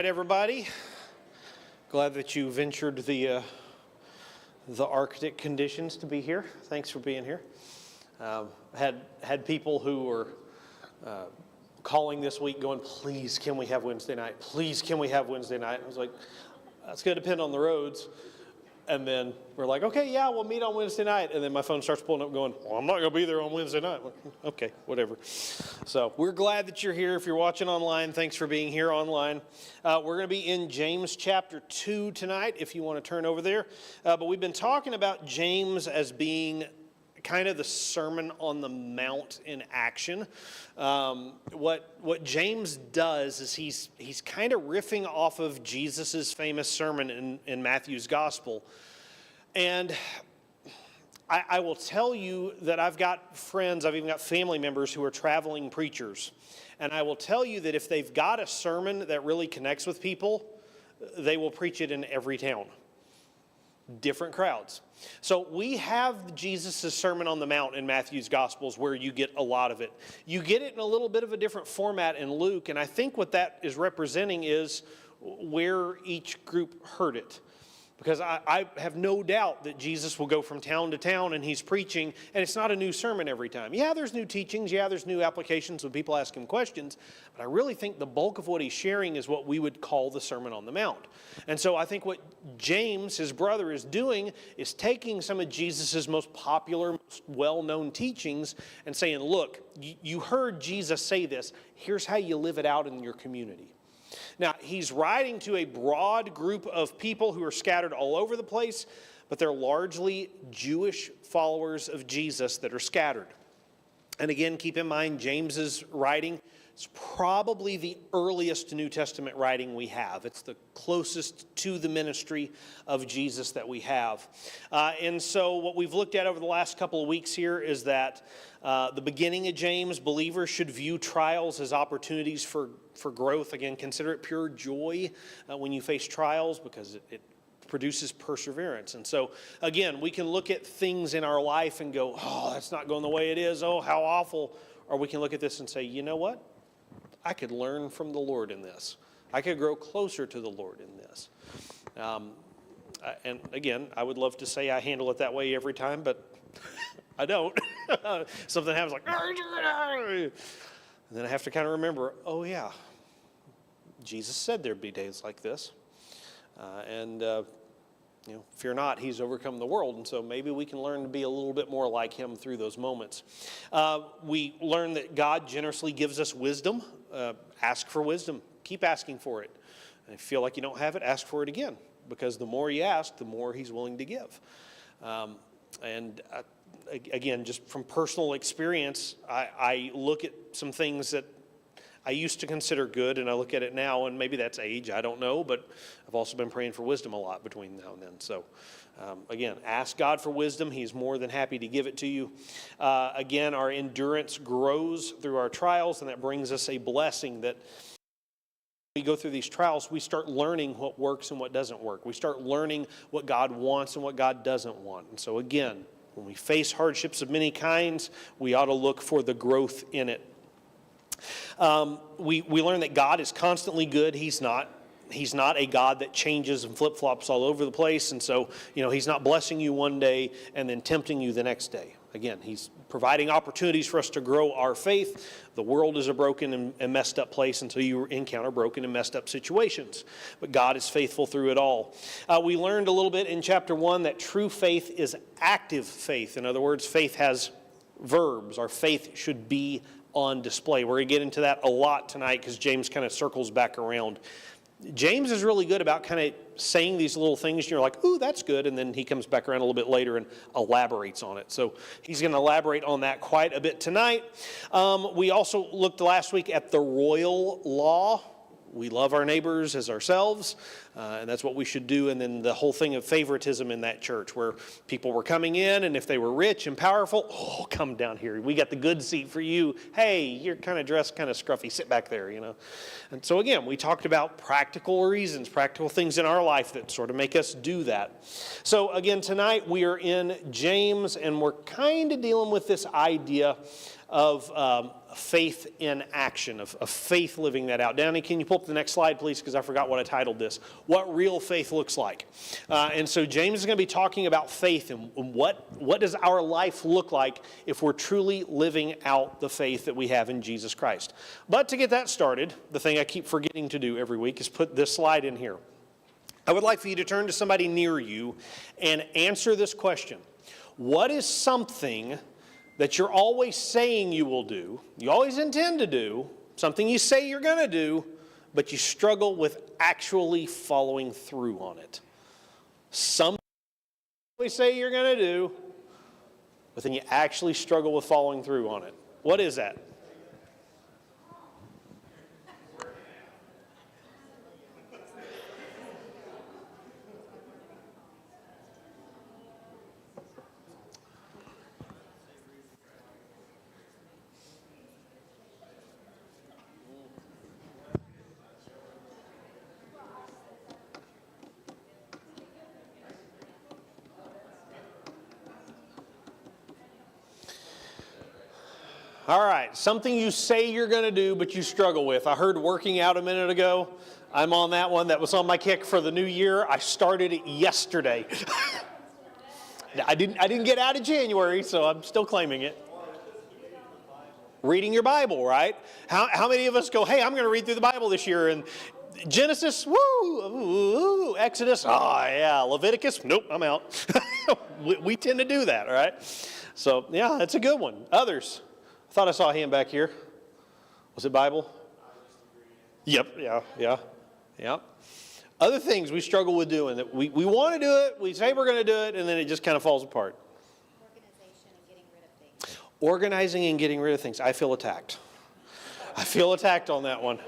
Everybody, glad that you ventured the Arctic conditions to be here. Thanks for being here. Had people who were calling this week going, please, can we have Wednesday night? Please, can we have Wednesday night? I was like, that's going to depend on the roads. And then we're like, okay, yeah, we'll meet on Wednesday night. And then my phone starts pulling up going, well, I'm not going to be there on Wednesday night. Like, okay, whatever. So we're glad that you're here. If you're watching online, thanks for being here online. We're going to be in James chapter 2 tonight, if you want to turn over there. But we've been talking about James as being kind of the Sermon on the Mount in action. What James does is he's kind of riffing off of Jesus's famous sermon in Matthew's gospel. And I will tell you that I've got friends, I've even got family members who are traveling preachers. And I will tell you that if they've got a sermon that really connects with people, they will preach it in every town. Different crowds. So we have Jesus' Sermon on the Mount in Matthew's Gospels where you get a lot of it. You get it in a little bit of a different format in Luke, and I think what that is representing is where each group heard it. Because I have no doubt that Jesus will go from town to town and he's preaching, and it's not a new sermon every time. Yeah, there's new teachings. Yeah, there's new applications when people ask him questions. But I really think the bulk of what he's sharing is what we would call the Sermon on the Mount. And so I think what James, his brother, is doing is taking some of Jesus' most popular, most well-known teachings and saying, look, you heard Jesus say this. Here's how you live it out in your community. Now, he's writing to a broad group of people who are scattered all over the place, but they're largely Jewish followers of Jesus that are scattered. And again, keep in mind, James's writing is probably the earliest New Testament writing we have. It's the closest to the ministry of Jesus that we have. And so what we've looked at over the last couple of weeks here is that the beginning of James, believers should view trials as opportunities for growth. Again, consider it pure joy when you face trials because it produces perseverance. And so, again, we can look at things in our life and go, oh, that's not going the way it is. Oh, how awful. Or we can look at this and say, you know what? I could learn from the Lord in this. I could grow closer to the Lord in this. And again, I would love to say I handle it that way every time, but I don't. Something happens like, and then I have to kind of remember, oh yeah, Jesus said there'd be days like this. Fear not, he's overcome the world. And so maybe we can learn to be a little bit more like him through those moments. We learn that God generously gives us wisdom. Ask for wisdom. Keep asking for it. And if you feel like you don't have it, ask for it again. Because the more you ask, the more he's willing to give. Again, just from personal experience, I look at some things that I used to consider good, and I look at it now, and maybe that's age, I don't know, but I've also been praying for wisdom a lot between now and then. So, again, ask God for wisdom. He's more than happy to give it to you. Again, our endurance grows through our trials, and that brings us a blessing that we go through these trials, we start learning what works and what doesn't work. We start learning what God wants and what God doesn't want. And so, again, when we face hardships of many kinds, we ought to look for the growth in it. We learn that God is constantly good. He's not a God that changes and flip-flops all over the place. And so, he's not blessing you one day and then tempting you the next day. Again, he's providing opportunities for us to grow our faith. The world is a broken and messed up place until you encounter broken and messed up situations. But God is faithful through it all. We learned a little bit in chapter 1 that true faith is active faith. In other words, faith has verbs. Our faith should be on display. We're going to get into that a lot tonight because James kind of circles back around. James is really good about kind of saying these little things, and you're like, ooh, that's good, and then he comes back around a little bit later and elaborates on it. So he's going to elaborate on that quite a bit tonight. We also looked last week at the royal law. We love our neighbors as ourselves, and that's what we should do. And then the whole thing of favoritism in that church where people were coming in, and if they were rich and powerful, oh, come down here. We got the good seat for you. Hey, you're kind of dressed kind of scruffy. Sit back there, And so again, we talked about practical reasons, practical things in our life that sort of make us do that. So again, tonight we are in James, and we're kind of dealing with this idea faith in action, of faith living that out. Downey, can you pull up the next slide, please, because I forgot what I titled this. What real faith looks like. And so James is going to be talking about faith and what does our life look like if we're truly living out the faith that we have in Jesus Christ. But to get that started, the thing I keep forgetting to do every week is put this slide in here. I would like for you to turn to somebody near you and answer this question. What is something that you're always saying you will do, you always intend to do, something you say you're going to do, but you struggle with actually following through on it? Something you always say you're going to do, but then you actually struggle with following through on it. What is that? All right, something you say you're going to do, but you struggle with. I heard working out a minute ago. I'm on that one. That was on my kick for the new year. I started it yesterday. I didn't get out of January, so I'm still claiming it. Reading your Bible, right? How many of us go, hey, I'm going to read through the Bible this year, and Genesis, woo, Exodus, oh yeah, Leviticus, nope, I'm out. we tend to do that, right? So yeah, that's a good one. Others? I thought I saw a hand back here. Was it Bible? Yep, yeah. Other things we struggle with doing that we want to do it, we say we're going to do it, and then it just kind of falls apart. Organization and getting rid of things. Organizing and getting rid of things. I feel attacked. I feel attacked on that one.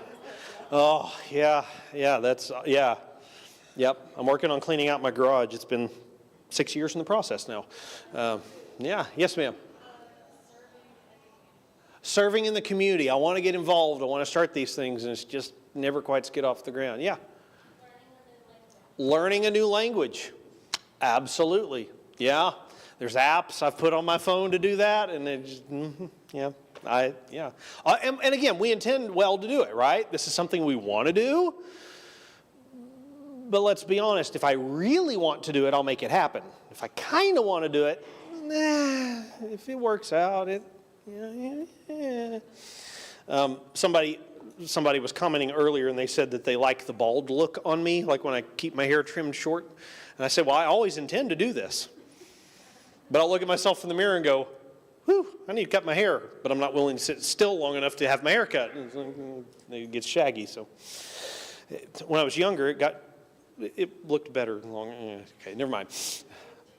Oh, yeah, Yep, I'm working on cleaning out my garage. It's been 6 years in the process now. Yes, ma'am. Serving in the community. I want to get involved. I want to start these things, and it's just never quite get off the ground. Yeah. Learning a new language. Absolutely. Yeah. There's apps I've put on my phone to do that, and it just, and again, we intend well to do it, right? This is something we want to do. But let's be honest, if I really want to do it, I'll make it happen. If I kind of want to do it, if it works out, Somebody was commenting earlier, and they said that they like the bald look on me, like when I keep my hair trimmed short. And I said, well, I always intend to do this. But I'll look at myself in the mirror and go, whew, I need to cut my hair. But I'm not willing to sit still long enough to have my hair cut. It gets shaggy. So when I was younger, it looked better. Okay, never mind.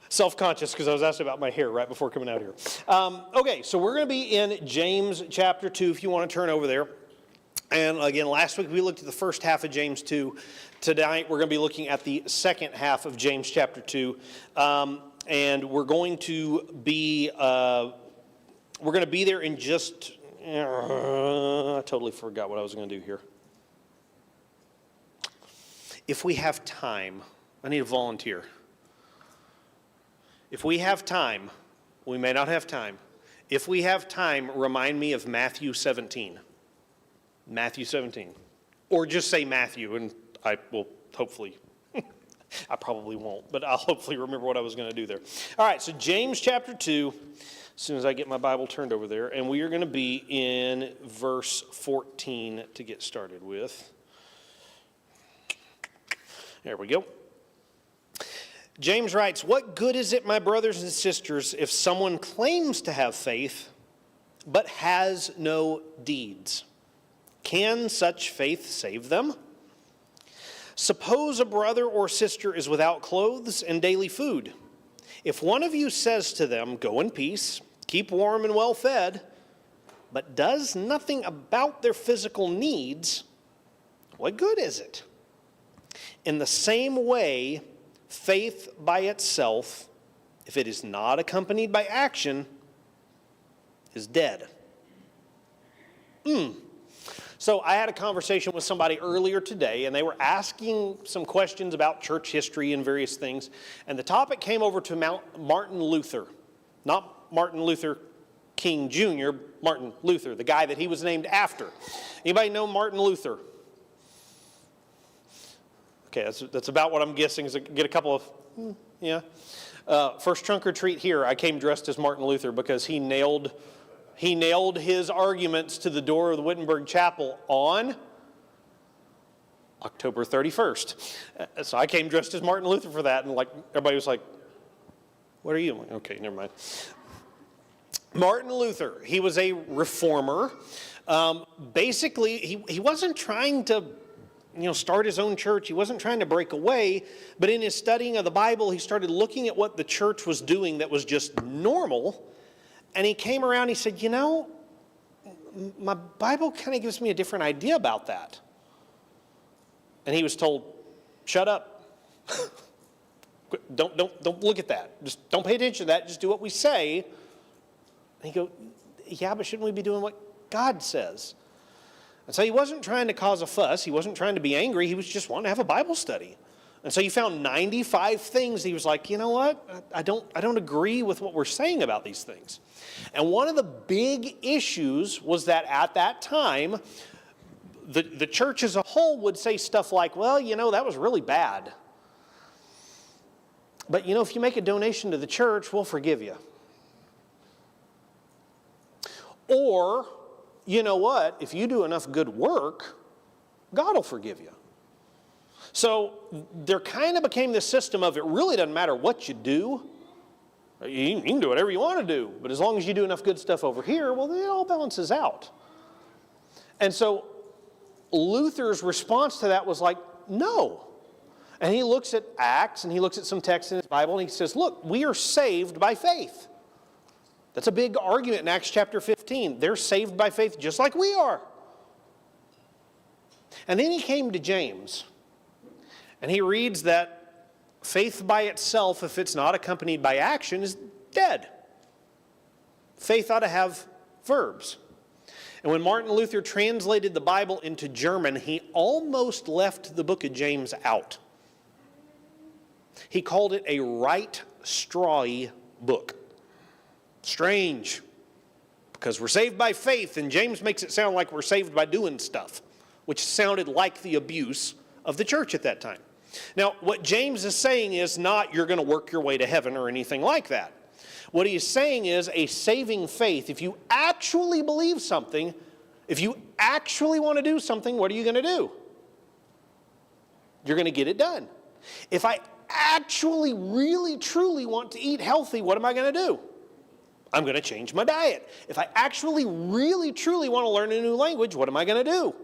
Self-conscious because I was asked about my hair right before coming out here. Okay, so we're going to be in James chapter 2, if you want to turn over there. And again, last week we looked at the first half of James 2. Tonight we're going to be looking at the second half of James chapter 2. And we're going to be there in just, I totally forgot what I was going to do here. If we have time, I need a volunteer. If we have time, we may not have time. If we have time, remind me of Matthew 17. Matthew 17. Or just say Matthew, and I will hopefully, I probably won't, but I'll hopefully remember what I was going to do there. All right, so James chapter 2, as soon as I get my Bible turned over there, and we are going to be in verse 14 to get started with. There we go. James writes, what good is it, my brothers and sisters, if someone claims to have faith, but has no deeds? Can such faith save them? Suppose a brother or sister is without clothes and daily food. If one of you says to them, go in peace, keep warm and well fed, but does nothing about their physical needs, what good is it? In the same way, faith by itself, if it is not accompanied by action, is dead. So I had a conversation with somebody earlier today, and they were asking some questions about church history and various things. And the topic came over to Martin Luther. Not Martin Luther King Jr., Martin Luther, the guy that he was named after. Anybody know Martin Luther? Okay, that's about what I'm guessing. Is get a couple of, yeah. First trunk or treat here, I came dressed as Martin Luther because he nailed his arguments to the door of the Wittenberg Chapel on October 31st. So I came dressed as Martin Luther for that, and like everybody was like, what are you? I'm like, okay, never mind. Martin Luther, he was a reformer. Basically, he wasn't trying to start his own church. He wasn't trying to break away, but in his studying of the Bible, he started looking at what the church was doing that was just normal, and he came around, he said, my Bible kind of gives me a different idea about that. And he was told, shut up. Don't look at that. Just don't pay attention to that. Just do what we say. And he go, yeah, but shouldn't we be doing what God says? And so he wasn't trying to cause a fuss. He wasn't trying to be angry. He was just wanting to have a Bible study. And so he found 95 things. He was like, you know what? I don't agree with what we're saying about these things. And one of the big issues was that at that time, the church as a whole would say stuff like, well, that was really bad. But, if you make a donation to the church, we'll forgive you. Or, you know what? If you do enough good work, God will forgive you. So there kind of became this system of it really doesn't matter what you do. You can do whatever you want to do, but as long as you do enough good stuff over here, well, it all balances out. And so Luther's response to that was like, no. And he looks at Acts, and he looks at some texts in his Bible, and he says, look, we are saved by faith. That's a big argument in Acts chapter 15. They're saved by faith just like we are. And then he came to James, and he reads that faith by itself, if it's not accompanied by action, is dead. Faith ought to have verbs. And when Martin Luther translated the Bible into German, he almost left the book of James out. He called it a right strawy book. Strange, because we're saved by faith, and James makes it sound like we're saved by doing stuff, which sounded like the abuse of the church at that time. Now, what James is saying is not you're going to work your way to heaven or anything like that. What he is saying is a saving faith. If you actually believe something, if you actually want to do something, what are you going to do? You're going to get it done. If I actually, really, truly want to eat healthy, what am I going to do? I'm going to change my diet. If I actually, really, truly want to learn a new language, what am I going to do?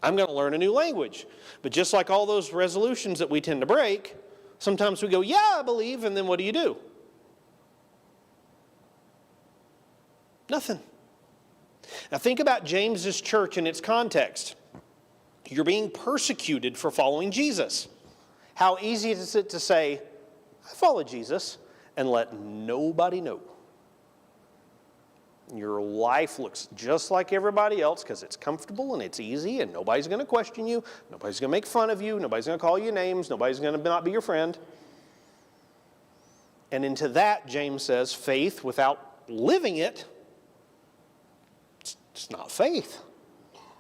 I'm going to learn a new language. But just like all those resolutions that we tend to break, sometimes we go, yeah, I believe, and then what do? Nothing. Now think about James's church in its context. You're being persecuted for following Jesus. How easy is it to say, I follow Jesus, and let nobody know? Your life looks just like everybody else because it's comfortable and it's easy and nobody's going to question you. Nobody's going to make fun of you. Nobody's going to call you names. Nobody's going to not be your friend. And into that, James says, faith without living it, it's not faith.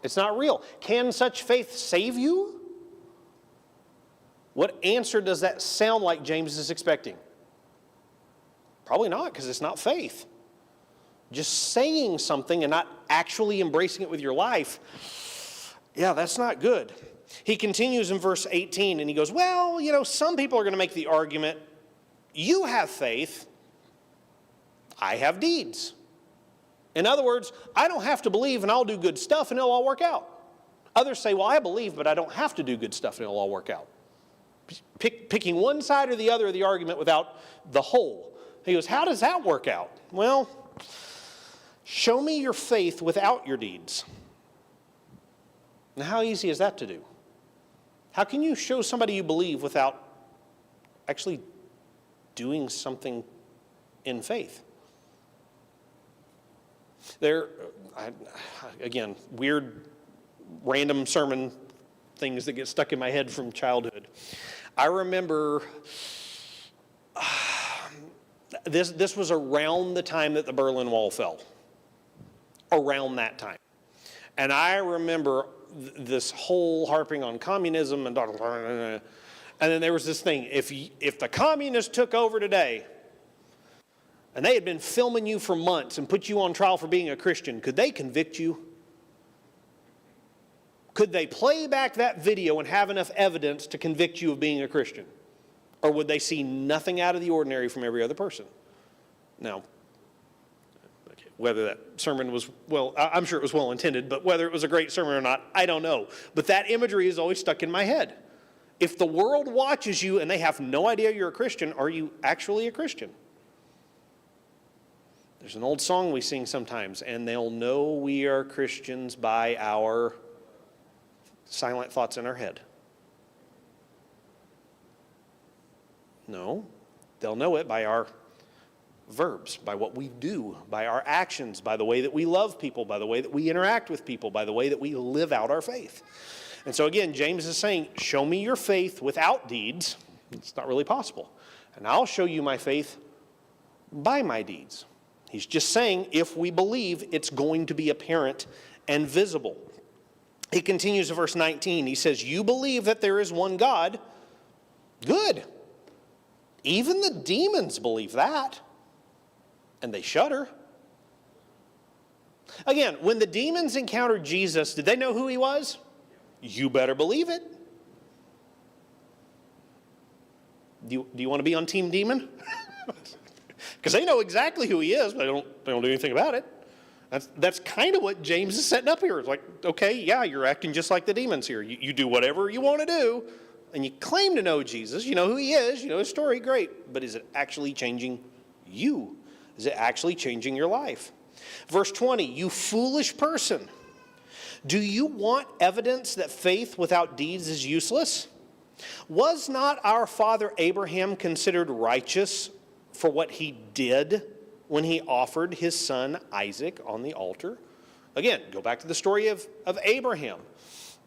It's not real. Can such faith save you? What answer does that sound like James is expecting? Probably not, because it's not faith. Just saying something and not actually embracing it with your life, yeah, that's not good. He continues in verse 18 and he goes, well, some people are going to make the argument, you have faith, I have deeds. In other words, I don't have to believe and I'll do good stuff and it'll all work out. Others say, well, I believe, but I don't have to do good stuff and it'll all work out. Picking one side or the other of the argument without the whole. He goes, how does that work out? Well, show me your faith without your deeds. Now, how easy is that to do? How can you show somebody you believe without actually doing something in faith? Again, weird, random sermon things that get stuck in my head from childhood. I remember This was around the time that the Berlin Wall fell. Around that time. And I remember this whole harping on communism and then there was this thing, if the communists took over today and they had been filming you for months and put you on trial for being a Christian, could they convict you? Could they play back that video and have enough evidence to convict you of being a Christian? Or would they see nothing out of the ordinary from every other person? Now, whether that sermon was, well, I'm sure it was well intended, but whether it was a great sermon or not, I don't know. But that imagery is always stuck in my head. If the world watches you and they have no idea you're a Christian, are you actually a Christian? There's an old song we sing sometimes, and they'll know we are Christians by our silent thoughts in our head. No, they'll know it by our verbs, by what we do, by our actions, by the way that we love people, by the way that we interact with people, by the way that we live out our faith. And so again, James is saying, show me your faith without deeds. It's not really possible. And I'll show you my faith by my deeds. He's just saying, if we believe, it's going to be apparent and visible. He continues in verse 19. He says, you believe that there is one God. Good. Even the demons believe that. And they shudder. Again, when the demons encountered Jesus, did they know who he was? You better believe it. Do you want to be on Team Demon? Because they know exactly who he is, but they don't do anything about it. That's kind of what James is setting up here. It's like, okay, yeah, you're acting just like the demons here. You do whatever you want to do, and you claim to know Jesus. You know who he is. You know his story. Great. But is it actually changing you? Is it actually changing your life? Verse 20, you foolish person. Do you want evidence that faith without deeds is useless? Was not our father Abraham considered righteous for what he did when he offered his son Isaac on the altar? Again, go back to the story of Abraham.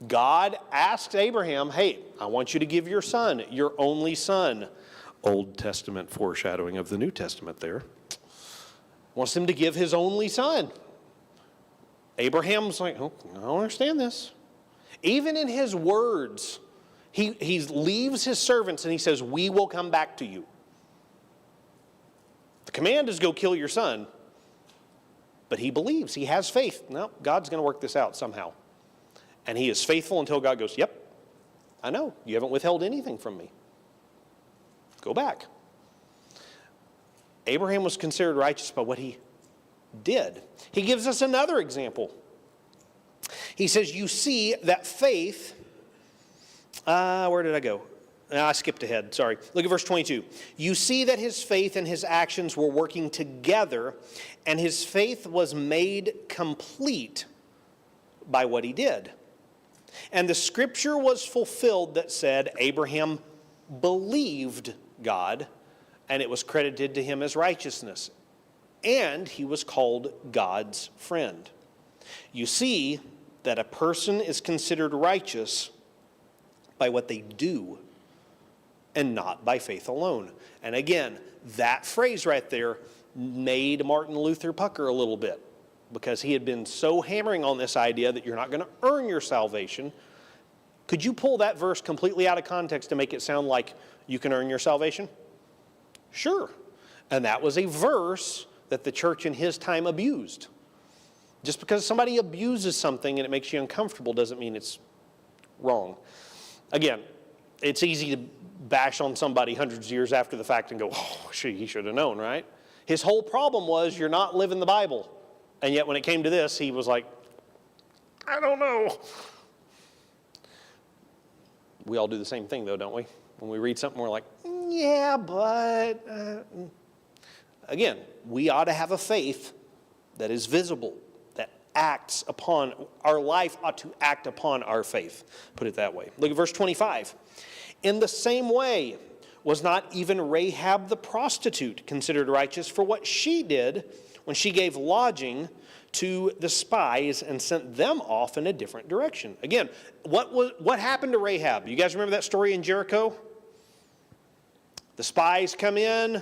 God asked Abraham, hey, I want you to give your son, your only son. Old Testament foreshadowing of the New Testament there. Wants him to give his only son. Abraham's like, oh, I don't understand this. Even in his words, he leaves his servants and he says, we will come back to you. The command is go kill your son. But he believes, he has faith. No, God's going to work this out somehow. And he is faithful until God goes, yep, I know. You haven't withheld anything from me. Go back. Abraham was considered righteous by what he did. He gives us another example. He says, you see that faith, where did I go? I skipped ahead, sorry. Look at verse 22. You see that his faith and his actions were working together, and his faith was made complete by what he did. And the scripture was fulfilled that said, Abraham believed God, and it was credited to him as righteousness. And he was called God's friend. You see that a person is considered righteous by what they do and not by faith alone. And again, that phrase right there made Martin Luther pucker a little bit because he had been so hammering on this idea that you're not going to earn your salvation. Could you pull that verse completely out of context to make it sound like you can earn your salvation? Sure. And that was a verse that the church in his time abused. Just because somebody abuses something and it makes you uncomfortable doesn't mean it's wrong. Again, it's easy to bash on somebody hundreds of years after the fact and go, oh, he should have known, right? His whole problem was you're not living the Bible. And yet when it came to this, he was like, I don't know. We all do the same thing though, don't we? When we read something, we're like, yeah, but... Again, we ought to have a faith that is visible, that acts upon, our life ought to act upon our faith. Put it that way. Look at verse 25. In the same way, was not even Rahab the prostitute considered righteous for what she did when she gave lodging to the spies and sent them off in a different direction? Again, what happened to Rahab? You guys remember that story in Jericho? The spies come in.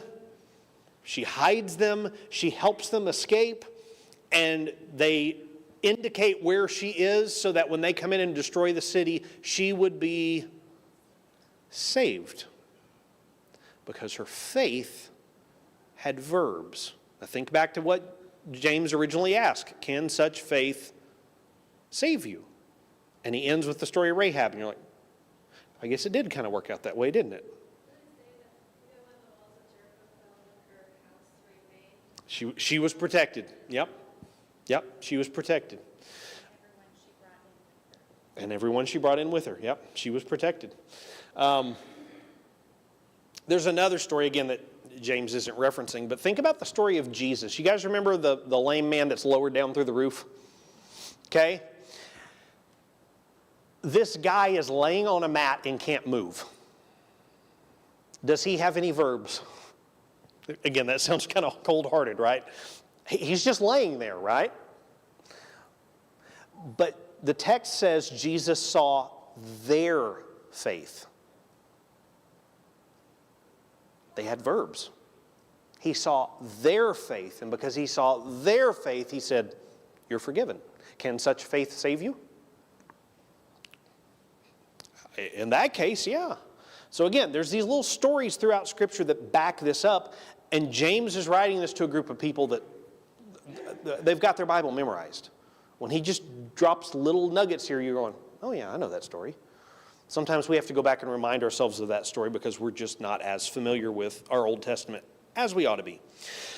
She hides them, she helps them escape, and they indicate where she is so that when they come in and destroy the city, she would be saved. Because her faith had verbs. Now think back to what James originally asked. Can such faith save you? And he ends with the story of Rahab, and you're like, I guess it did kind of work out that way, didn't it? She was protected. Yep, she was protected. And everyone she brought in with her. Yep, she was protected. There's another story, again, that James isn't referencing, but think about the story of Jesus. You guys remember the lame man that's lowered down through the roof? Okay? This guy is laying on a mat and can't move. Does he have any verbs? Again, that sounds kind of cold-hearted, right? He's just laying there, right? But the text says Jesus saw their faith. They had verbs. He saw their faith, and because he saw their faith, he said, you're forgiven. Can such faith save you? In that case, yeah. So again, there's these little stories throughout Scripture that back this up, and James is writing this to a group of people that they've got their Bible memorized. When he just drops little nuggets here, you're going, oh yeah, I know that story. Sometimes we have to go back and remind ourselves of that story because we're just not as familiar with our Old Testament as we ought to be.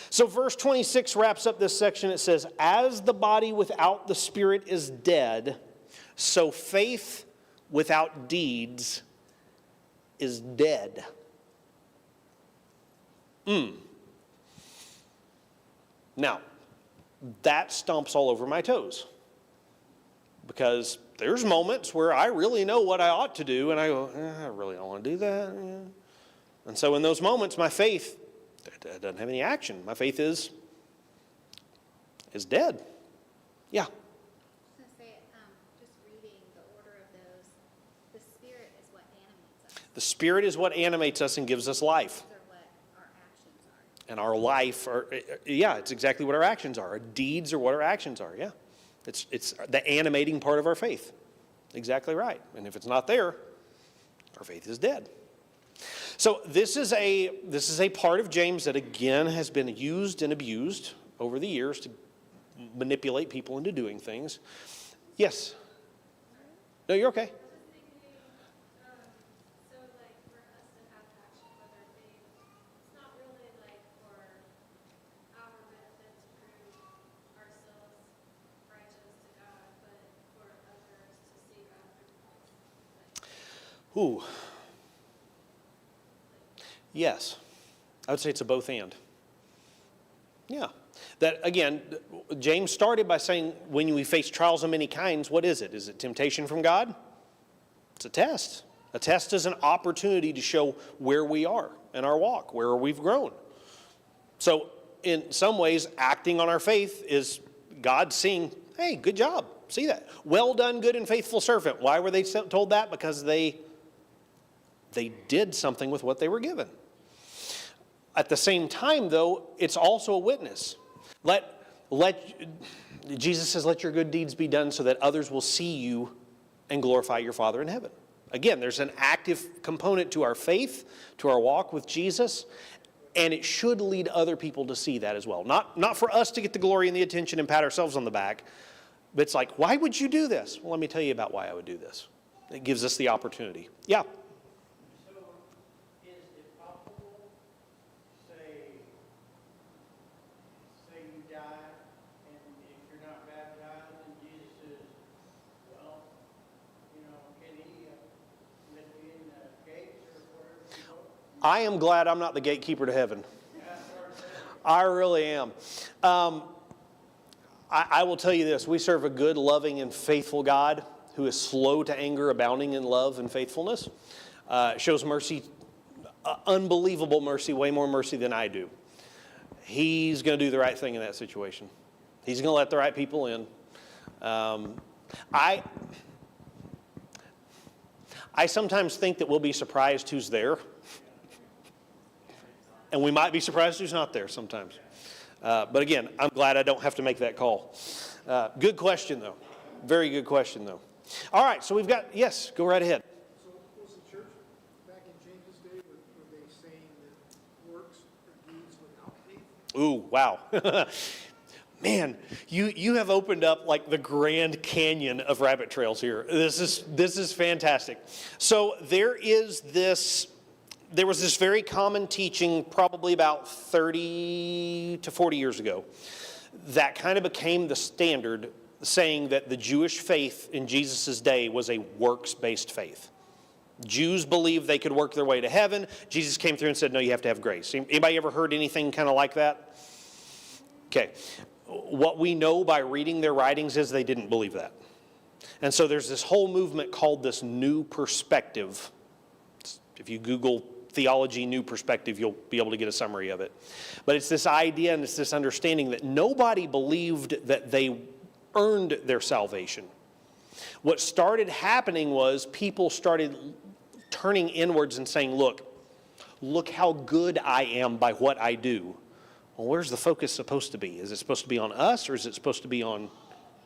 So verse 26 wraps up this section. It says, as the body without the spirit is dead, so faith without deeds is dead. Now, that stomps all over my toes. Because there's moments where I really know what I ought to do, and I go, I really don't want to do that. Yeah. And so in those moments, my faith doesn't have any action. My faith is dead. Yeah. I was going to say, just reading the order of those, the Spirit is what animates us. The Spirit is what animates us and gives us life. Those are what our actions are. And our life, it's exactly what our actions are. Our deeds are what our actions are, yeah. It's the animating part of our faith. Exactly right. And if it's not there, our faith is dead. So this is a part of James that again has been used and abused over the years to manipulate people into doing things. Yes. No, you're okay. Ooh. Yes. I would say it's a both and. Yeah. That, again, James started by saying when we face trials of many kinds, what is it? Is it temptation from God? It's a test. A test is an opportunity to show where we are in our walk, where we've grown. So, in some ways, acting on our faith is God seeing, hey, good job. See that? Well done, good and faithful servant. Why were they told that? Because they did something with what they were given. At the same time, though, it's also a witness. Jesus says, let your good deeds be done so that others will see you and glorify your Father in heaven. Again, there's an active component to our faith, to our walk with Jesus, and it should lead other people to see that as well. Not for us to get the glory and the attention and pat ourselves on the back, but it's like, why would you do this? Well, let me tell you about why I would do this. It gives us the opportunity. Yeah. I am glad I'm not the gatekeeper to heaven. I really am. I will tell you this. We serve a good, loving, and faithful God who is slow to anger, abounding in love and faithfulness. Shows mercy, unbelievable mercy, way more mercy than I do. He's going to do the right thing in that situation. He's going to let the right people in. I sometimes think that we'll be surprised who's there. And we might be surprised who's not there sometimes. But again, I'm glad I don't have to make that call. Good question, though. Very good question, though. All right, so we've got, yes, go right ahead. So was the church back in James's day, were they saying that works or deeds without faith? Ooh, wow. Man, you have opened up like the Grand Canyon of rabbit trails here. This is fantastic. So there was this very common teaching probably about 30 to 40 years ago that kind of became the standard, saying that the Jewish faith in Jesus' day was a works-based faith. Jews believed they could work their way to heaven. Jesus came through and said, no, you have to have grace. Anybody ever heard anything kind of like that? Okay. What we know by reading their writings is they didn't believe that. And so there's this whole movement called this New Perspective. If you Google theology, New Perspective, you'll be able to get a summary of it. But it's this idea and it's this understanding that nobody believed that they earned their salvation. What started happening was people started turning inwards and saying, look how good I am by what I do. Well, where's the focus supposed to be? Is it supposed to be on us, or is it supposed to be on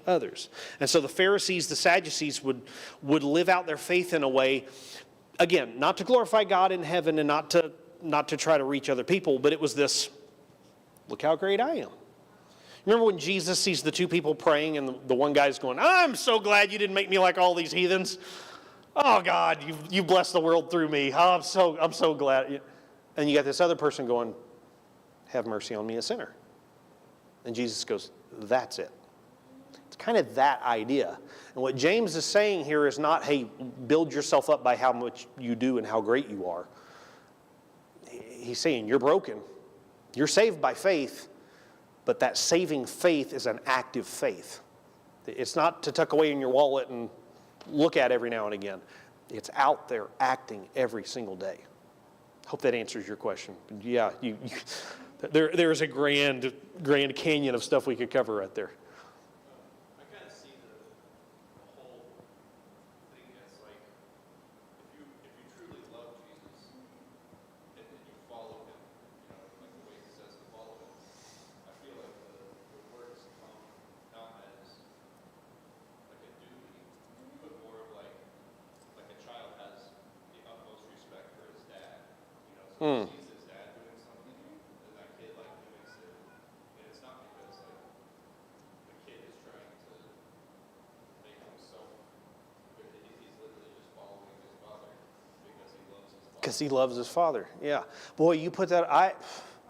others? And so the Pharisees, the Sadducees would live out their faith in a way, again, not to glorify God in heaven and not to try to reach other people, but it was this, look how great I am. Remember when Jesus sees the two people praying and the one guy's going, I'm so glad you didn't make me like all these heathens. Oh God, you blessed the world through me. Oh, I'm so glad. And you got this other person going, have mercy on me, a sinner. And Jesus goes, that's it. It's kind of that idea. And what James is saying here is not, hey, build yourself up by how much you do and how great you are. He's saying you're broken. You're saved by faith, but that saving faith is an active faith. It's not to tuck away in your wallet and look at every now and again. It's out there acting every single day. Hope that answers your question. Yeah, there is a grand canyon of stuff we could cover right there. I kind of see the whole thing as like, if you truly love Jesus and you follow him, like the way he says to follow him, I feel like the works come not as like a duty, but more of like a child has the utmost respect for his dad. So he sees his dad doing something, and that kid like mimics it. And it's not because like the kid is trying to make himself good. He's literally just following his father because he loves his father. Because he loves his father. Yeah. Boy, you put that, I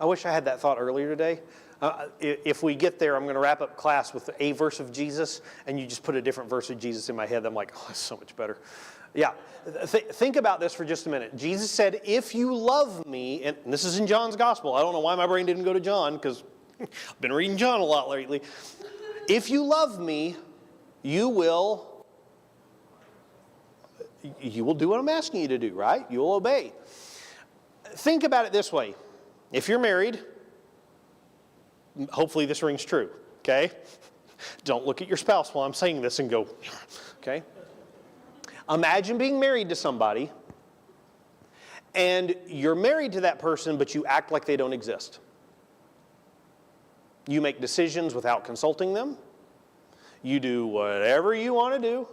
wish I had that thought earlier today. If we get there, I'm going to wrap up class with a verse of Jesus, and you just put a different verse of Jesus in my head. I'm like, oh, that's so much better. Yeah. Think about this for just a minute. Jesus said, if you love me, and this is in John's gospel. I don't know why my brain didn't go to John, because I've been reading John a lot lately. If you love me, you will do what I'm asking you to do, right? You'll obey. Think about it this way. If you're married, hopefully this rings true, okay? Don't look at your spouse while I'm saying this and go, okay? Imagine being married to somebody, and you're married to that person, but you act like they don't exist. You make decisions without consulting them. You do whatever you want to do.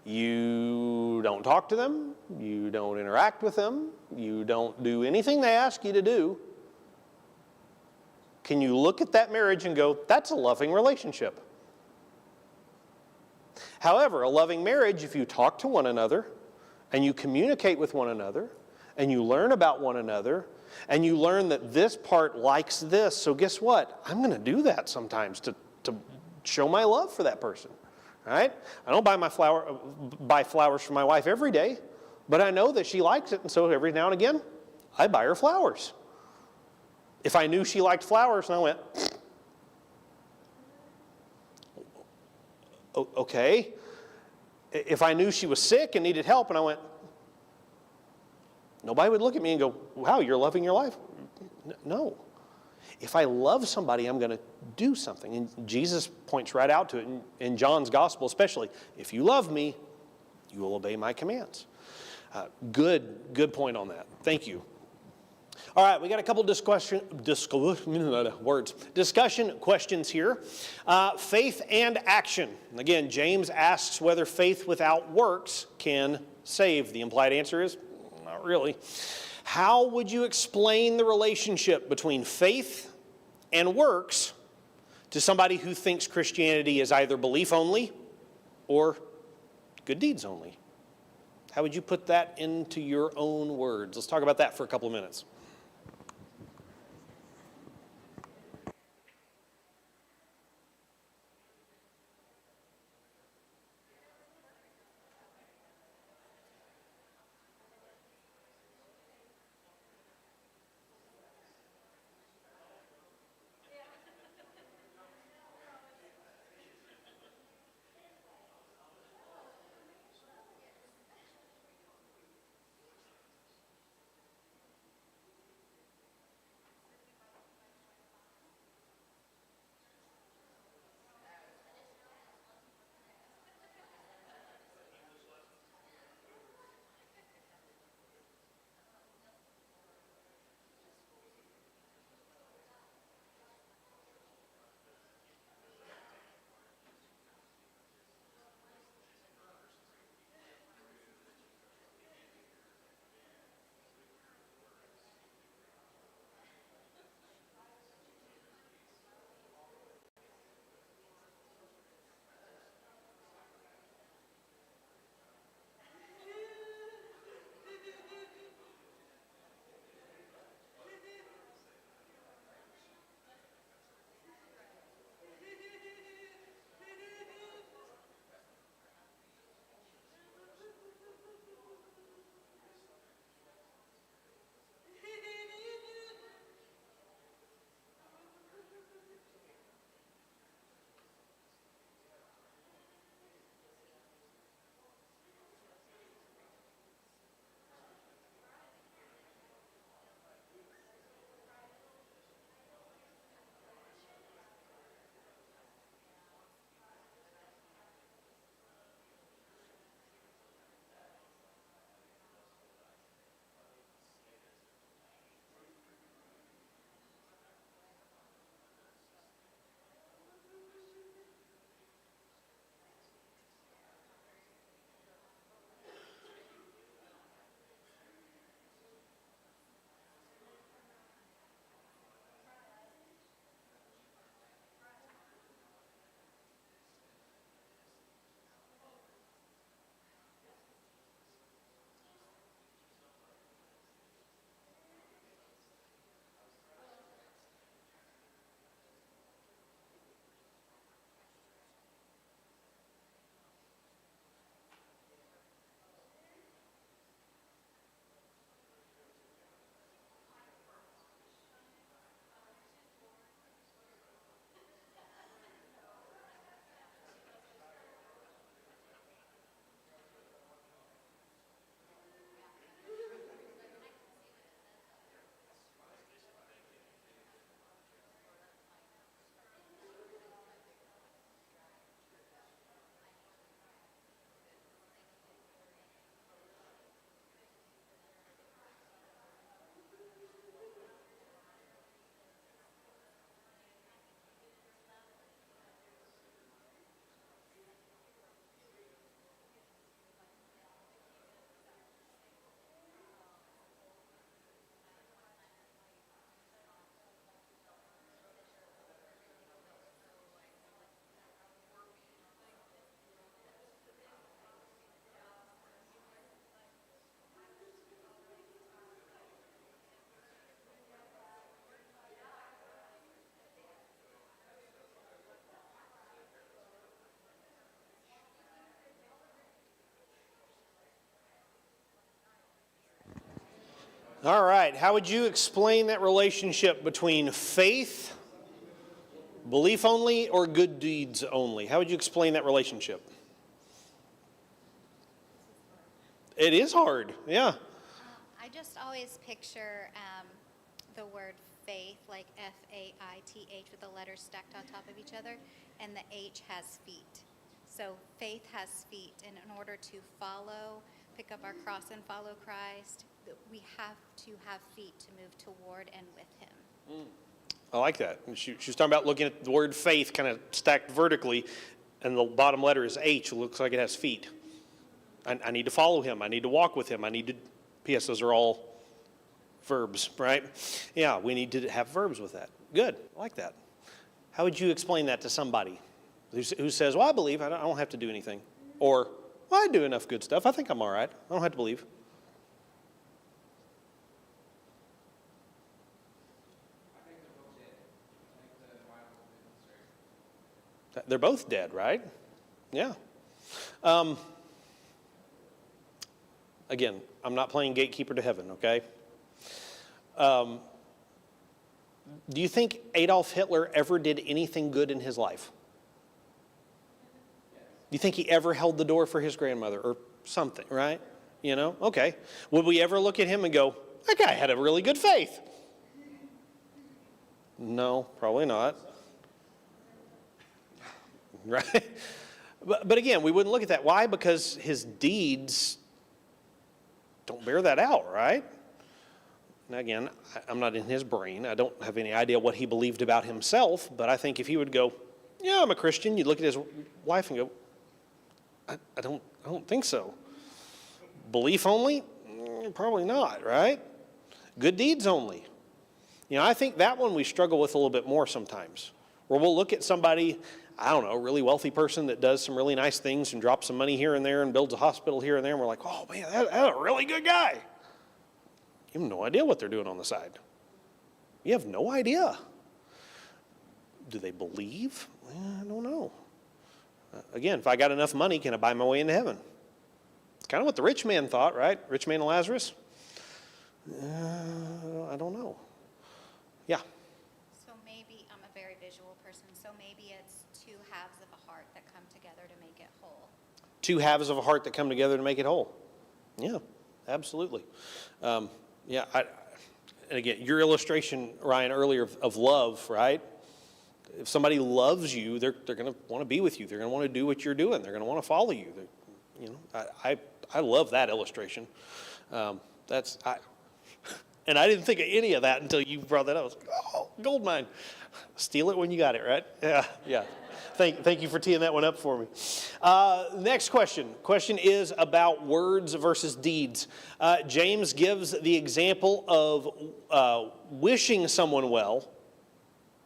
You don't talk to them. You don't interact with them. You don't do anything they ask you to do. Can you look at that marriage and go, that's a loving relationship? However, a loving marriage, if you talk to one another and you communicate with one another and you learn about one another and you learn that this part likes this, so guess what? I'm going to do that sometimes to show my love for that person. Right? I don't buy flowers for my wife every day, but I know that she likes it, and so every now and again, I buy her flowers. If I knew she liked flowers and I went, okay. If I knew she was sick and needed help and I went, nobody would look at me and go, wow, you're loving your life. No. If I love somebody, I'm going to do something. And Jesus points right out to it in John's gospel especially. If you love me, you will obey my commands. Good point on that. Thank you. All right, we got a couple discussion questions here. Faith and action. Again, James asks whether faith without works can save. The implied answer is, not really. How would you explain the relationship between faith and works to somebody who thinks Christianity is either belief only or good deeds only? How would you put that into your own words? Let's talk about that for a couple of minutes. All right, how would you explain that relationship between faith, belief only, or good deeds only? How would you explain that relationship? It is hard, yeah. I just always picture the word faith, like F-A-I-T-H, with the letters stacked on top of each other, and the H has feet. So faith has feet, and in order to follow, pick up our cross and follow Christ, that we have to have feet to move toward and with him. I like that. She was talking about looking at the word faith kind of stacked vertically, and the bottom letter is H. It looks like it has feet. I need to follow him. I need to walk with him. I need to, P.S. those are all verbs, right? Yeah, we need to have verbs with that. Good. I like that. How would you explain that to somebody who says, well, I believe. I don't have to do anything. Or, well, I do enough good stuff. I think I'm all right. I don't have to believe. They're both dead, right? Yeah. Again, I'm not playing gatekeeper to heaven, okay? Do you think Adolf Hitler ever did anything good in his life? Do you think he ever held the door for his grandmother or something, right? You know, okay. Would we ever look at him and go, that guy had a really good faith? No, probably not. Right? But again, we wouldn't look at that. Why? Because his deeds don't bear that out, right? Now again, I'm not in his brain. I don't have any idea what he believed about himself, but I think if he would go, yeah, I'm a Christian, you'd look at his wife and go, I don't think so. Belief only? Probably not, right? Good deeds only. You know, I think that one we struggle with a little bit more sometimes, where we'll look at somebody, I don't know, a really wealthy person that does some really nice things and drops some money here and there and builds a hospital here and there, and we're like, oh man, that's a really good guy. You have no idea what they're doing on the side. You have no idea. Do they believe? I don't know. Again, if I got enough money, can I buy my way into heaven? It's kind of what the rich man thought, right? Rich man and Lazarus? I don't know. Yeah. So maybe, I'm a very visual person, so maybe it's two halves of a heart that come together to make it whole. Two halves of a heart that come together to make it whole. Yeah, absolutely. Yeah, and again, your illustration, Ryan, earlier of love, right? If somebody loves you, they're going to want to be with you. They're going to want to do what you're doing. They're going to want to follow you. You know, I love that illustration. And I didn't think of any of that until you brought that up. I was like, oh, gold mine. Steal it when you got it, right? Yeah. Thank you for teeing that one up for me. Next question. Question is about words versus deeds. James gives the example of wishing someone well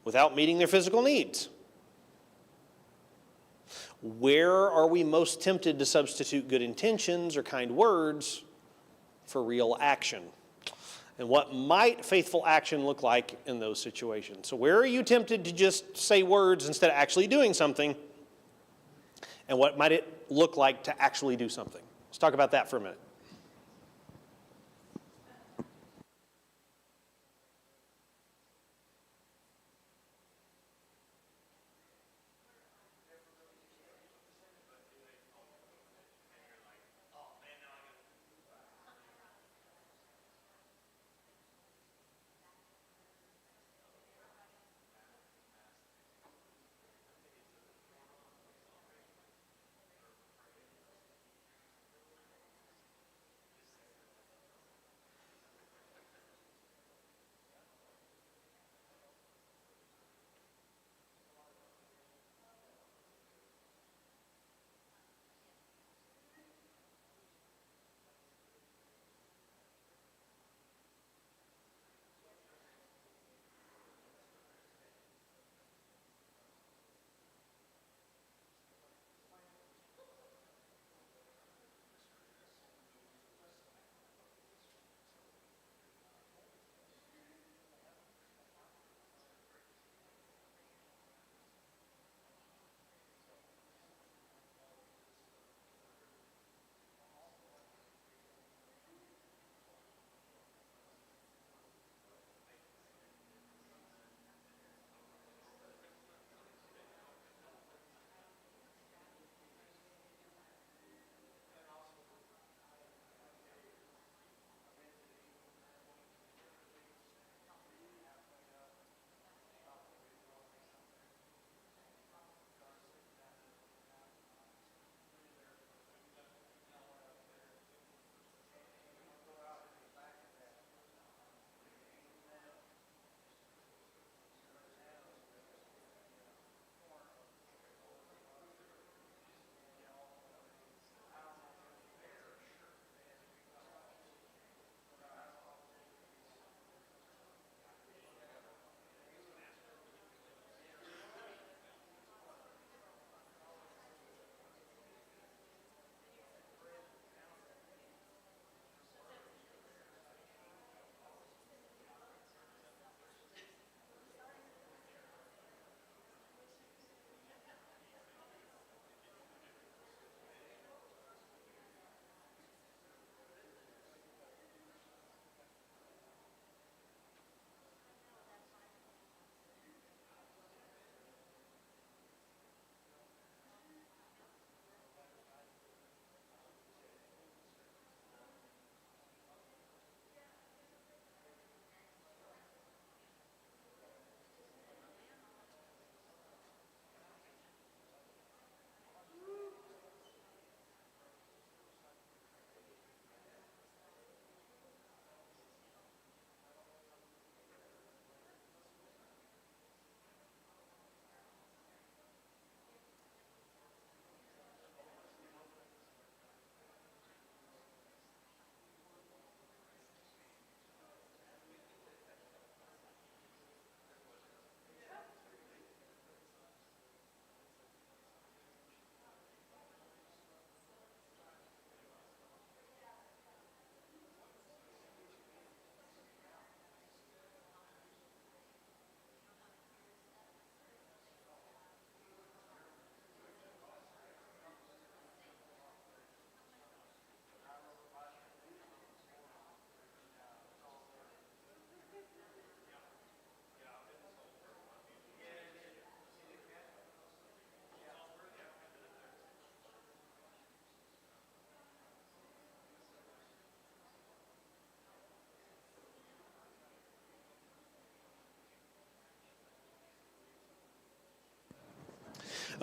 without meeting their physical needs. Where are we most tempted to substitute good intentions or kind words for real action? And what might faithful action look like in those situations? So where are you tempted to just say words instead of actually doing something? And what might it look like to actually do something? Let's talk about that for a minute.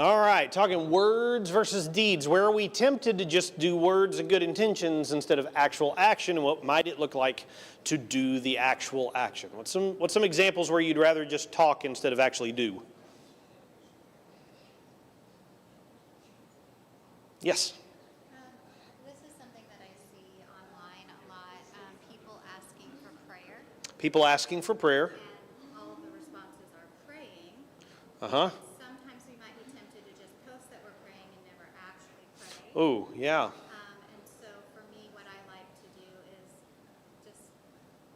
All right, talking words versus deeds. Where are we tempted to just do words and good intentions instead of actual action? And what might it look like to do the actual action? What's some examples where you'd rather just talk instead of actually do? Yes. This is something that I see online a lot. People asking for prayer, People asking for prayer. and all of the responses are praying. Uh-huh. Sometimes we might be tempted to just post that we're praying and never actually pray. Oh, yeah. And so for me, what I like to do is just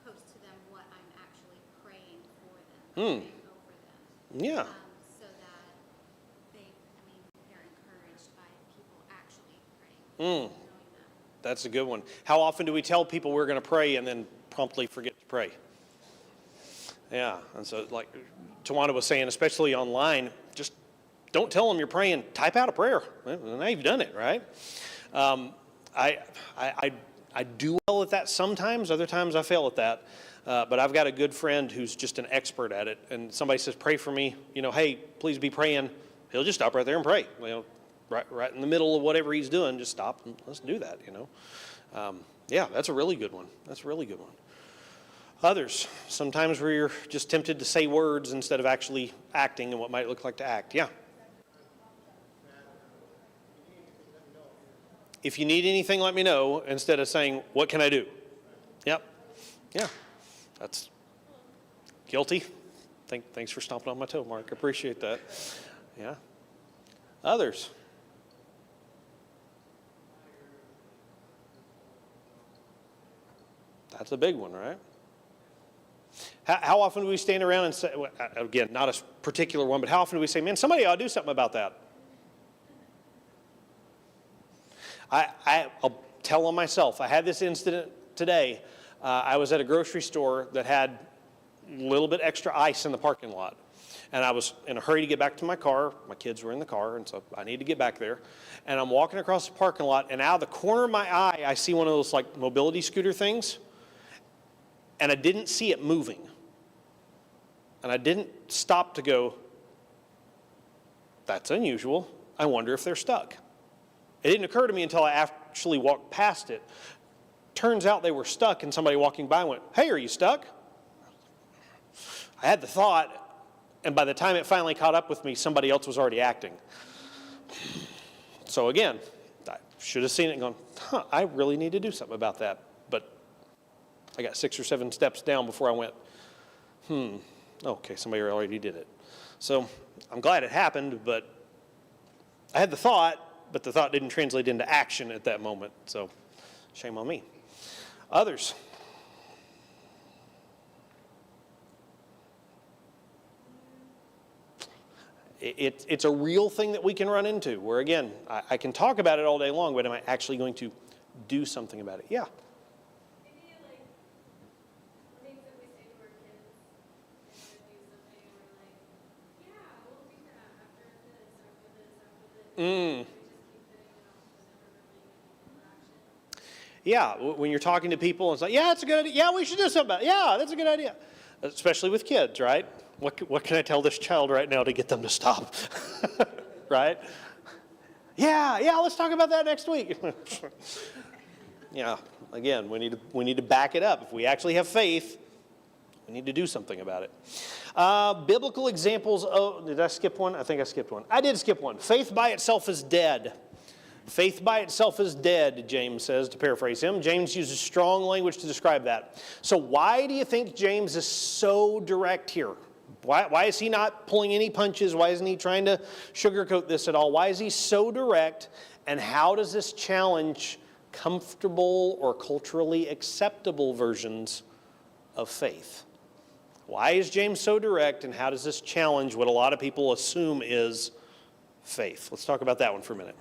post to them what I'm actually praying for them, praying over them. Yeah. So that they're encouraged by people actually praying, knowing that. That's a good one. How often do we tell people we're going to pray and then promptly forget to pray? Yeah, and so like Tawana was saying, especially online, just don't tell them you're praying. Type out a prayer. Well, now you've done it, right? I do well at that sometimes. Other times I fail at that. But I've got a good friend who's just an expert at it. And somebody says, pray for me. Hey, please be praying. He'll just stop right there and pray. Right in the middle of whatever he's doing, just stop and let's do that, Yeah, that's a really good one. That's a really good one. Others, sometimes where you're just tempted to say words instead of actually acting and what might look like to act. Yeah. If you need anything, let me know, instead of saying, what can I do? Yep. Yeah. That's guilty. Thanks for stomping on my toe, Mark. I appreciate that. Yeah. Others. That's a big one, right? How often do we stand around and say, again, not a particular one, but how often do we say, man, somebody ought to do something about that? I'll tell on myself. I had this incident today. I was at a grocery store that had a little bit extra ice in the parking lot. And I was in a hurry to get back to my car. My kids were in the car, and so I need to get back there. And I'm walking across the parking lot, and out of the corner of my eye, I see one of those like mobility scooter things. And I didn't see it moving. And I didn't stop to go, that's unusual. I wonder if they're stuck. It didn't occur to me until I actually walked past it. Turns out they were stuck, and somebody walking by went, hey, are you stuck? I had the thought, and by the time it finally caught up with me, somebody else was already acting. So again, I should have seen it and gone, I really need to do something about that. But I got 6 or 7 steps down before I went, okay, somebody already did it. So I'm glad it happened, but I had the thought, but the thought didn't translate into action at that moment. So shame on me. Others. It's a real thing that we can run into where, again, I can talk about it all day long, but am I actually going to do something about it? Yeah. Maybe like things that we say to our kids and do something and we're like, yeah, we'll do that after this, after this, after this. We just keep putting it off and never really getting into action. Yeah, when you're talking to people, it's like, yeah, that's a good idea. Yeah, we should do something about it. Yeah, that's a good idea. Especially with kids, right? What can I tell this child right now to get them to stop? Right? Yeah, let's talk about that next week. Yeah, again, we need to back it up. If we actually have faith, we need to do something about it. Biblical examples of, did I skip one? I think I skipped one. I did skip one. Faith by itself is dead. Faith by itself is dead, James says, to paraphrase him. James uses strong language to describe that. So why do you think James is so direct here? Why is he not pulling any punches? Why isn't he trying to sugarcoat this at all? Why is he so direct? And how does this challenge comfortable or culturally acceptable versions of faith? Why is James so direct, and how does this challenge what a lot of people assume is faith? Let's talk about that one for a minute.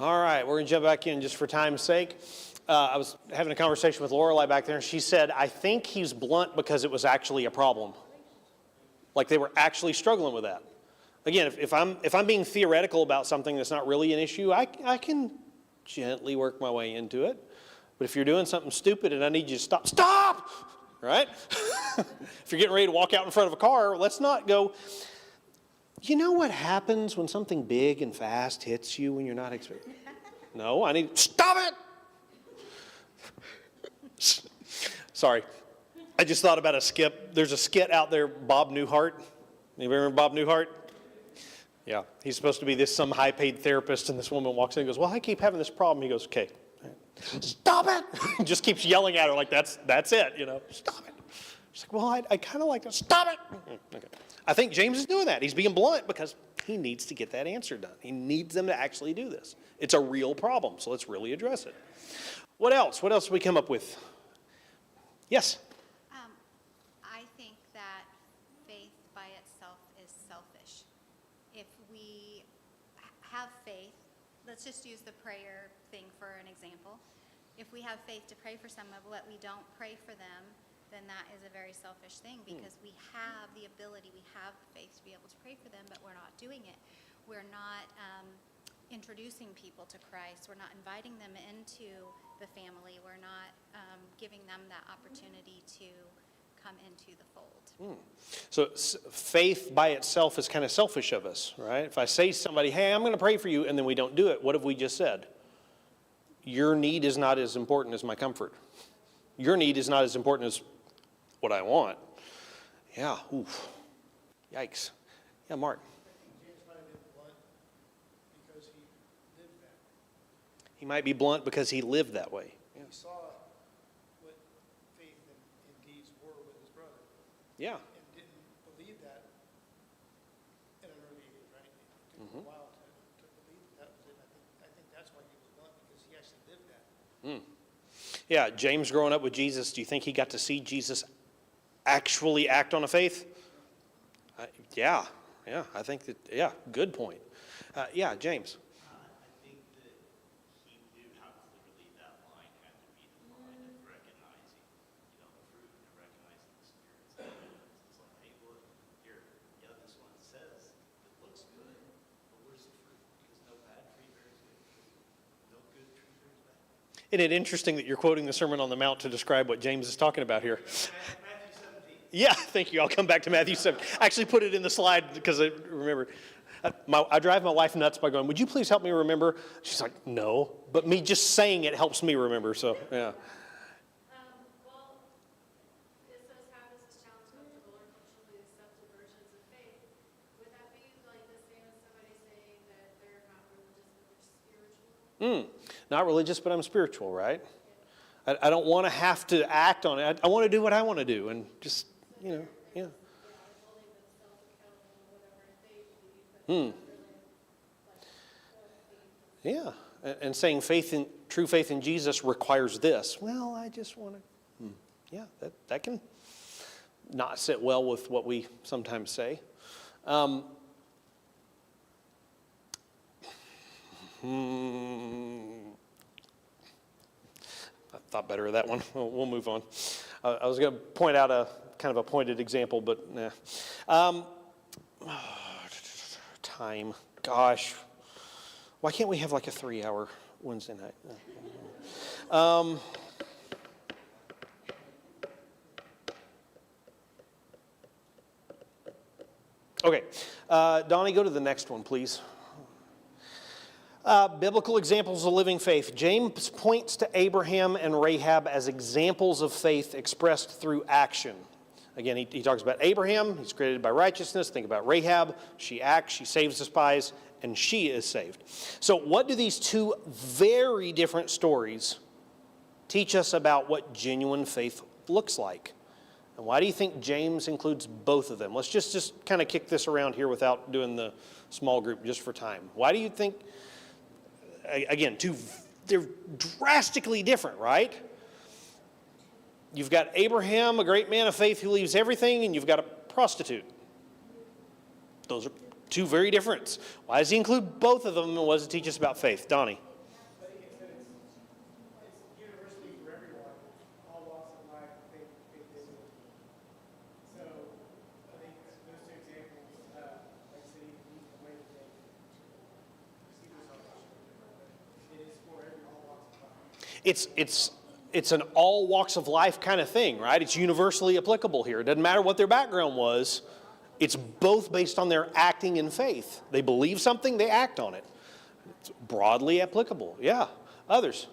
All right, we're going to jump back in just for time's sake. I was having a conversation with Lorelei back there, and she said, I think he's blunt because it was actually a problem. Like they were actually struggling with that. Again, if I'm being theoretical about something that's not really an issue, I can gently work my way into it. But if you're doing something stupid and I need you to stop, right? If you're getting ready to walk out in front of a car, let's not go, you know what happens when something big and fast hits you when you're not expecting? No, I need, stop it! Sorry. I just thought about a skit. There's a skit out there, Bob Newhart. Anybody remember Bob Newhart? Yeah, he's supposed to be some high-paid therapist, and this woman walks in and goes, well, I keep having this problem. He goes, okay, stop it! Just keeps yelling at her like that's it, stop it. She's like, well, I kind of like that. Stop it! Okay. I think James is doing that. He's being blunt because he needs to get that answer done. He needs them to actually do this. It's a real problem, so let's really address it. What else? What else did we come up with? Yes? I think that faith by itself is selfish. If we have faith, let's just use the prayer thing for an example. If we have faith to pray for someone, but we don't pray for them, then that is a very selfish thing because we have the ability, we have the faith to be able to pray for them, but we're not doing it. We're not introducing people to Christ. We're not inviting them into the family. We're not giving them that opportunity to come into the fold. So faith by itself is kind of selfish of us, right? If I say to somebody, hey, I'm going to pray for you, and then we don't do it, what have we just said? Your need is not as important as my comfort. Your need is not as important as what I want. Yeah, oof. Yikes. Yeah, Mark. James might have been blunt because he lived that. He might be blunt because he lived that way. Yeah. He saw what faith and deeds were with his brother Yeah. and didn't believe that at an early age, right? It took him a while to believe that was it. I think that's why he was blunt because he actually lived that. Yeah, James growing up with Jesus, do you think he got to see Jesus actually act on a faith? Yeah, I think that, good point. Yeah, James. I think that he knew how clearly that line had to be defined of recognizing, the fruit and recognizing the Spirit's evidence. It's like, hey, look, here, this one says it looks good, but where's the fruit? Because no bad tree bears good fruit. No good tree bears bad. Isn't it interesting that you're quoting the Sermon on the Mount to describe what James is talking about here? Matthew 17. Yeah, thank you. I'll come back to Matthew 7. I actually put it in the slide because I remember. I drive my wife nuts by going, would you please help me remember? She's like, no. But me just saying it helps me remember, so yeah. Well, it says have this challenge comfortable or culturally accepted versions of faith. Would that be like the same as somebody saying that they're not religious but they're spiritual? Not religious, but I'm spiritual, right? I don't want to have to act on it. I want to do what I want to do and just, yeah. Holding themselves accountable to whatever they believe, but not really like Yeah, and saying true faith in Jesus requires this. Well, I just want to, yeah, that can not sit well with what we sometimes say. I thought better of that one. We'll move on. I was going to point out a kind of a pointed example, but nah. Time. Gosh. Why can't we have like a 3-hour Wednesday night? Okay. Donnie, go to the next one, please. Biblical examples of living faith. James points to Abraham and Rahab as examples of faith expressed through action. Again, he talks about Abraham. He's created by righteousness. Think about Rahab. She acts. She saves the spies. And she is saved. So what do these two very different stories teach us about what genuine faith looks like? And why do you think James includes both of them? Let's just kind of kick this around here without doing the small group just for time. Why do you think, again, they're drastically different, right? You've got Abraham, a great man of faith who leaves everything, and you've got a prostitute. Those are two very different. Why does he include both of them, and what does it teach us about faith? Donnie? It's an all walks of life kind of thing, right? It's universally applicable here. It doesn't matter what their background was. It's both based on their acting in faith. They believe something, they act on it. It's broadly applicable. Yeah. Others?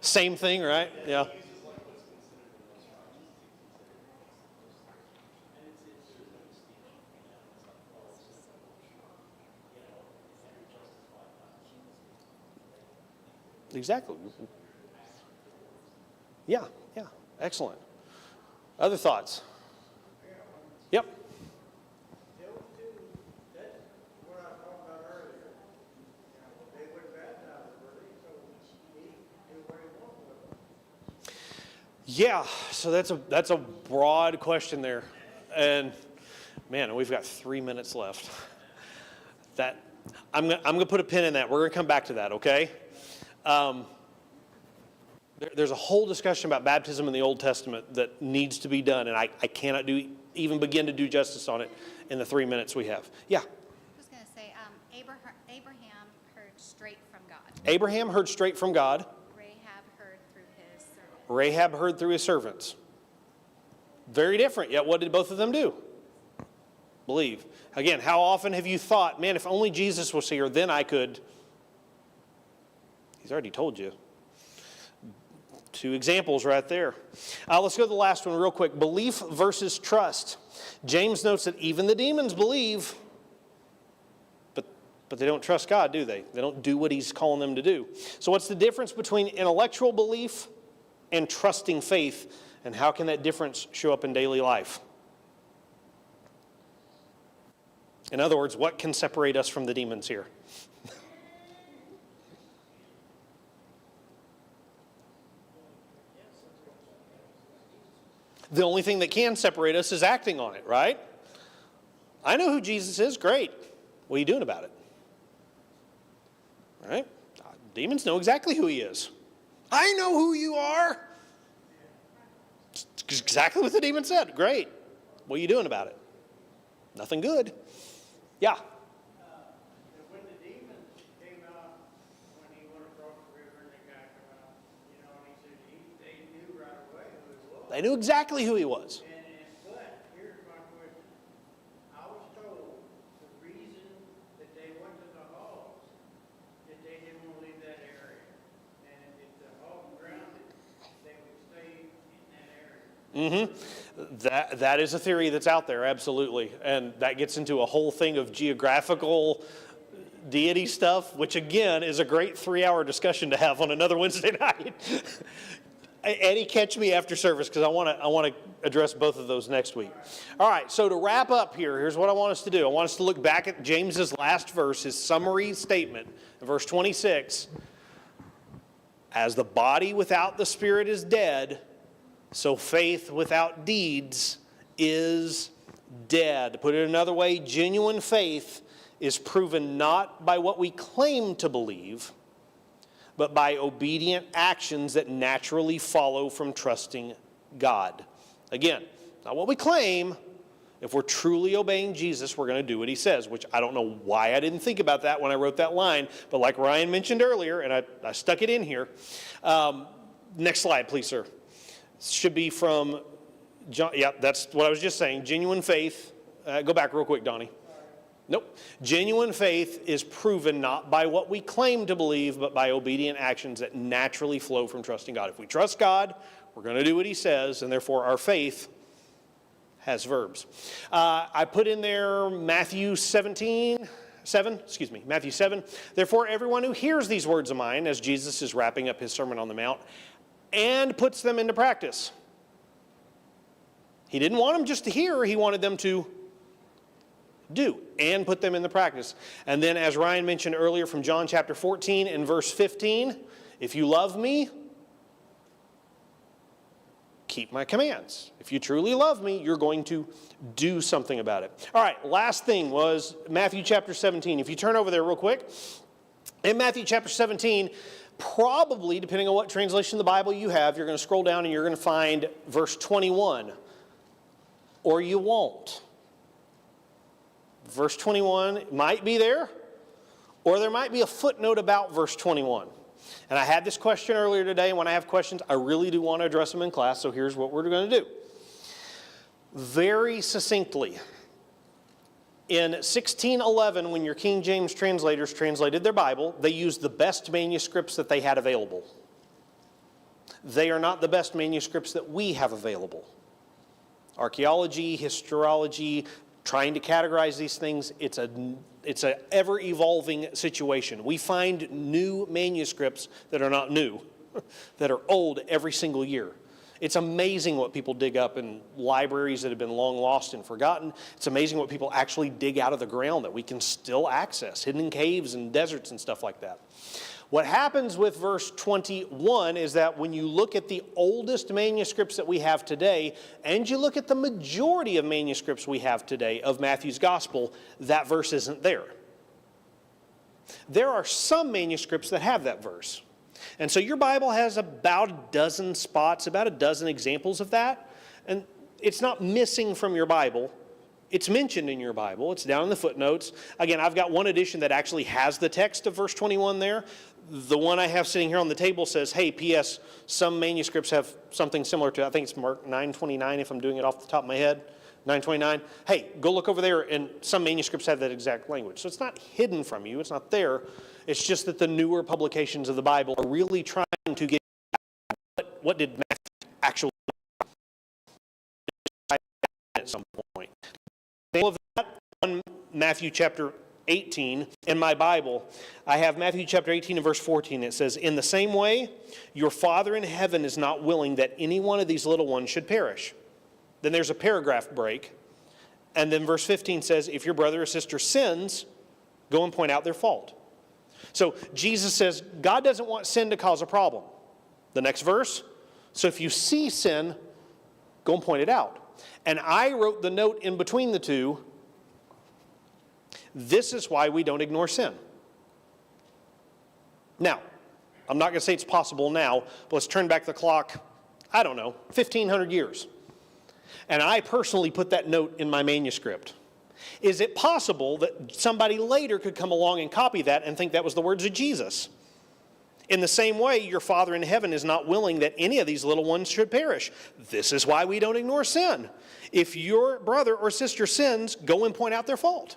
Same thing, right? Yeah. Exactly. Yeah, yeah. Excellent. Other thoughts? Yep. Those two, that's what I talked about earlier. They wouldn't baptize early, so he do what he wants with them. Yeah, so that's a broad question there. And man, we've got 3 minutes left. That I'm gonna put a pin in that. We're gonna come back to that, okay? There's a whole discussion about baptism in the Old Testament that needs to be done, and I cannot even begin to do justice on it in the 3 minutes we have. Yeah. I was going to say, Abraham heard straight from God. Abraham heard straight from God. Rahab heard through his servant. Rahab heard through his servants. Very different, yet what did both of them do? Believe. Again, how often have you thought, man, if only Jesus was here, then I could... He's already told you. 2 examples right there. Let's go to the last one real quick. Belief versus trust. James notes that even the demons believe, but they don't trust God, do they? They don't do what he's calling them to do. So what's the difference between intellectual belief and trusting faith, and how can that difference show up in daily life? In other words, what can separate us from the demons here? The only thing that can separate us is acting on it, right? I know who Jesus is. Great. What are you doing about it? All right? Demons know exactly who he is. I know who you are. It's exactly what the demon said. Great. What are you doing about it? Nothing good. Yeah. When the demons came out, when he went across the river and the guy came out, and he said they knew right away who he was. They knew exactly who he was. But here's my question. I was told the reason that they went to the hogs, that they didn't want to leave that area. And if the hogs grounded, they would stay in that area. That is a theory that's out there, absolutely. And that gets into a whole thing of geographical deity stuff, which again is a great 3-hour discussion to have on another Wednesday night. Eddie, catch me after service because I want to address both of those next week. All right, so to wrap up here, here's what I want us to do. I want us to look back at James's last verse, his summary statement, in verse 26. As the body without the spirit is dead, so faith without deeds is dead. To put it another way, genuine faith is proven not by what we claim to believe, but by obedient actions that naturally follow from trusting God. Again, not what we claim. If we're truly obeying Jesus, we're going to do what he says, which I don't know why I didn't think about that when I wrote that line, but like Ryan mentioned earlier, and I stuck it in here. Next slide, please, sir. Should be from John. Yeah, that's what I was just saying. Genuine faith. Go back real quick, Donnie. Nope. Genuine faith is proven not by what we claim to believe, but by obedient actions that naturally flow from trusting God. If we trust God, we're going to do what he says, and therefore our faith has verbs. I put in there Matthew 7. Therefore, everyone who hears these words of mine, as Jesus is wrapping up his Sermon on the Mount, and puts them into practice. He didn't want them just to hear, he wanted them to do and put them into practice. And then as Ryan mentioned earlier from John chapter 14 and verse 15, if you love me, keep my commands. If you truly love me, you're going to do something about it. All right, last thing was Matthew chapter 17. If you turn over there real quick, in Matthew chapter 17, probably, depending on what translation of the Bible you have, you're going to scroll down and you're going to find verse 21. Or you won't. Verse 21 might be there, or there might be a footnote about verse 21. And I had this question earlier today, and when I have questions, I really do want to address them in class, so here's what we're going to do. Very succinctly, in 1611, when your King James translators translated their Bible, they used the best manuscripts that they had available. They are not the best manuscripts that we have available. Archaeology, historiology, trying to categorize these things, it's an ever-evolving situation. We find new manuscripts that are not new, that are old every single year. It's amazing what people dig up in libraries that have been long lost and forgotten. It's amazing what people actually dig out of the ground that we can still access, hidden in caves and deserts and stuff like that. What happens with verse 21 is that when you look at the oldest manuscripts that we have today, and you look at the majority of manuscripts we have today of Matthew's Gospel, that verse isn't there. There are some manuscripts that have that verse. And so your Bible has about a dozen spots, about a dozen examples of that. And it's not missing from your Bible. It's mentioned in your Bible. It's down in the footnotes. Again, I've got one edition that actually has the text of verse 21 there. The one I have sitting here on the table says, hey, P.S., some manuscripts have something similar to, I think it's Mark 9:29 if I'm doing it off the top of my head, 9:29. Hey, go look over there, and some manuscripts have that exact language. So it's not hidden from you. It's not there. It's just that the newer publications of the Bible are really trying to get what did Matthew actually at some point. All of that on Matthew chapter 18 in my Bible, I have Matthew chapter 18 and verse 14. It says, in the same way, your Father in heaven is not willing that any one of these little ones should perish. Then there's a paragraph break. And then verse 15 says, if your brother or sister sins, go and point out their fault. So Jesus says, God doesn't want sin to cause a problem. The next verse, so if you see sin, go and point it out. And I wrote the note in between the two, this is why we don't ignore sin. Now, I'm not going to say it's possible now, but let's turn back the clock, I don't know, 1,500 years. And I personally put that note in my manuscript. Is it possible that somebody later could come along and copy that and think that was the words of Jesus? In the same way, your Father in heaven is not willing that any of these little ones should perish. This is why we don't ignore sin. If your brother or sister sins, go and point out their fault.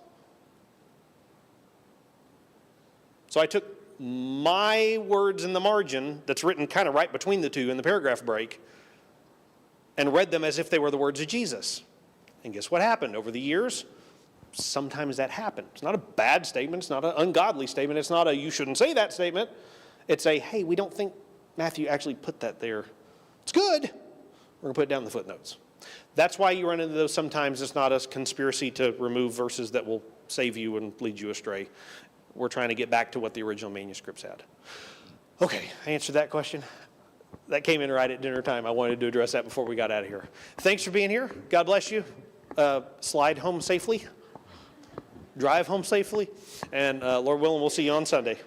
So I took my words in the margin that's written kind of right between the two in the paragraph break and read them as if they were the words of Jesus. And guess what happened? Over the years, sometimes that happened. It's not a bad statement. It's not an ungodly statement. It's not a you shouldn't say that statement. It's a, hey, we don't think Matthew actually put that there. It's good. We're going to put it down in the footnotes. That's why you run into those sometimes. It's not a conspiracy to remove verses that will save you and lead you astray. We're trying to get back to what the original manuscripts had. Okay, I answered that question. That came in right at dinner time. I wanted to address that before we got out of here. Thanks for being here. God bless you. Slide home safely. Drive home safely. And Lord willing, we'll see you on Sunday.